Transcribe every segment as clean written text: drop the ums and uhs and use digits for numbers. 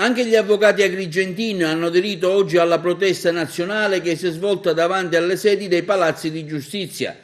Anche gli avvocati agrigentini hanno aderito oggi alla protesta nazionale che si è svolta davanti alle sedi dei palazzi di giustizia.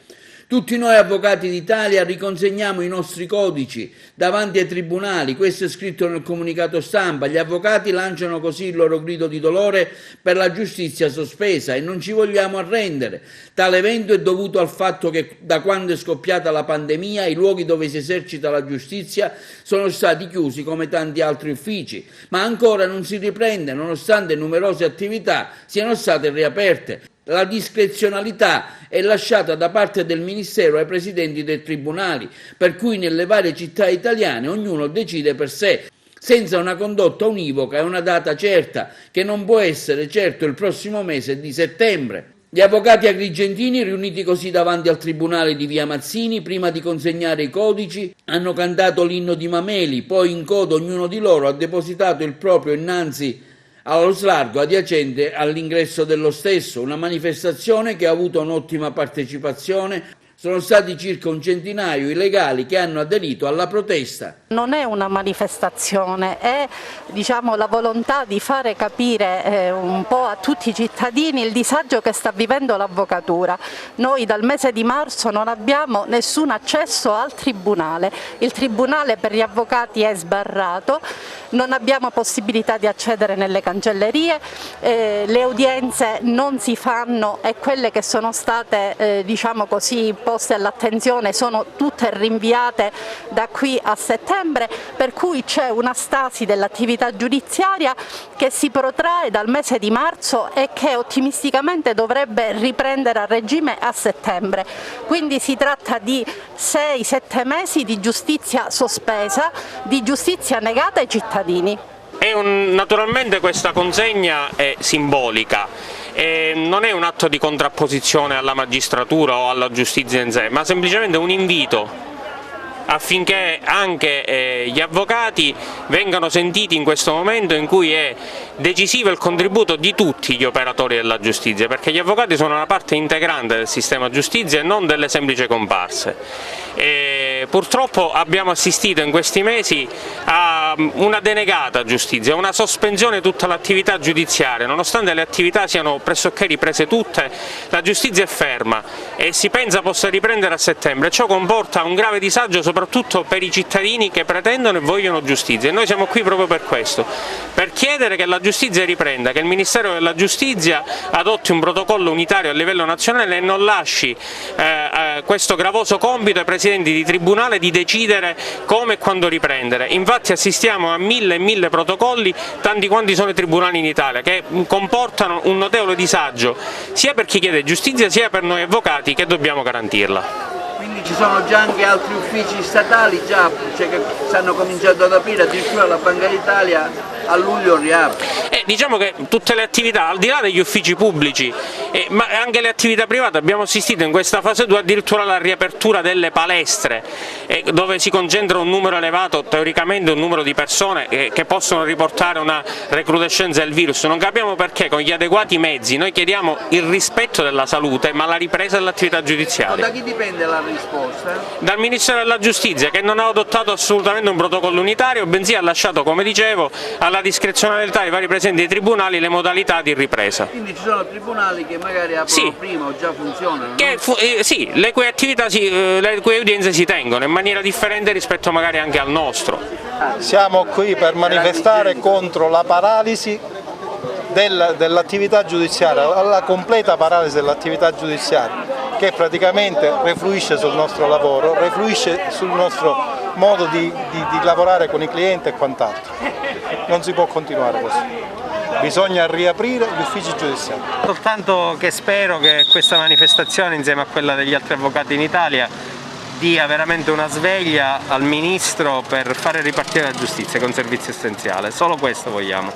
Tutti noi avvocati d'Italia riconsegniamo i nostri codici davanti ai tribunali, questo è scritto nel comunicato stampa. Gli avvocati lanciano così il loro grido di dolore per la giustizia sospesa e non ci vogliamo arrendere. Tale evento è dovuto al fatto che da quando è scoppiata la pandemia i luoghi dove si esercita la giustizia sono stati chiusi come tanti altri uffici, ma ancora non si riprende nonostante numerose attività siano state riaperte. La discrezionalità è lasciata da parte del Ministero ai presidenti dei tribunali, per cui nelle varie città italiane ognuno decide per sé, senza una condotta univoca e una data certa, che non può essere certo il prossimo mese di settembre. Gli avvocati agrigentini, riuniti così davanti al tribunale di Via Mazzini, prima di consegnare i codici, hanno cantato l'inno di Mameli, poi in coda ognuno di loro ha depositato il proprio innanzi allo slargo adiacente all'ingresso dello stesso, una manifestazione che ha avuto un'ottima partecipazione. Sono stati circa un centinaio i legali che hanno aderito alla protesta. Non è una manifestazione, è la volontà di fare capire un po' a tutti i cittadini il disagio che sta vivendo l'avvocatura. Noi dal mese di marzo non abbiamo nessun accesso al tribunale, il tribunale per gli avvocati è sbarrato, non abbiamo possibilità di accedere nelle cancellerie, le udienze non si fanno e quelle che sono state poste all'attenzione sono tutte rinviate da qui a settembre, per cui c'è una stasi dell'attività giudiziaria che si protrae dal mese di marzo e che ottimisticamente dovrebbe riprendere a regime a settembre. Quindi si tratta di 6-7 mesi di giustizia sospesa, di giustizia negata ai cittadini. Naturalmente questa consegna è simbolica. Non è un atto di contrapposizione alla magistratura o alla giustizia in sé, ma semplicemente un invito affinché anche gli avvocati vengano sentiti in questo momento in cui è decisivo il contributo di tutti gli operatori della giustizia, perché gli avvocati sono una parte integrante del sistema giustizia e non delle semplici comparse. Purtroppo abbiamo assistito in questi mesi a una denegata giustizia, una sospensione di tutta l'attività giudiziaria, nonostante le attività siano pressoché riprese tutte, la giustizia è ferma e si pensa possa riprendere a settembre. Ciò comporta un grave disagio soprattutto per i cittadini che pretendono e vogliono giustizia, e noi siamo qui proprio per questo, per chiedere che la giustizia riprenda, che il Ministero della Giustizia adotti un protocollo unitario a livello nazionale e non lasci questo gravoso compito ai presidenti di tribunale di decidere come e quando riprendere. Infatti assistiamo a mille protocolli, tanti quanti sono i tribunali in Italia, che comportano un notevole disagio sia per chi chiede giustizia sia per noi avvocati che dobbiamo garantirla. Quindi ci sono già anche altri uffici statali che stanno cominciando ad aprire, addirittura la Banca d'Italia a luglio riapre. Diciamo che tutte le attività, al di là degli uffici pubblici, ma anche le attività private, abbiamo assistito in questa fase 2 addirittura alla riapertura delle palestre, dove si concentra un numero elevato, teoricamente un numero di persone che possono riportare una recrudescenza del virus. Non capiamo perché con gli adeguati mezzi noi chiediamo il rispetto della salute ma la ripresa dell'attività giudiziaria. Da chi dipende la risposta? Dal Ministero della Giustizia, che non ha adottato assolutamente un protocollo unitario, bensì ha lasciato, come dicevo, alla discrezionalità dei vari presidenti dei tribunali le modalità di ripresa. Quindi ci sono tribunali che magari aprono prima o già funzionano? Sì, le cui attività, le cue udienze si tengono in maniera differente rispetto magari anche al nostro. Siamo qui per manifestare contro la paralisi dell'attività giudiziaria, la completa paralisi dell'attività giudiziaria, che praticamente refluisce sul nostro lavoro, refluisce sul nostro modo di lavorare con i clienti e quant'altro. Non si può continuare così, bisogna riaprire gli uffici giudiziari. Soltanto che spero che questa manifestazione, insieme a quella degli altri avvocati in Italia, dia veramente una sveglia al Ministro per fare ripartire la giustizia, che è un servizio essenziale. Solo questo vogliamo.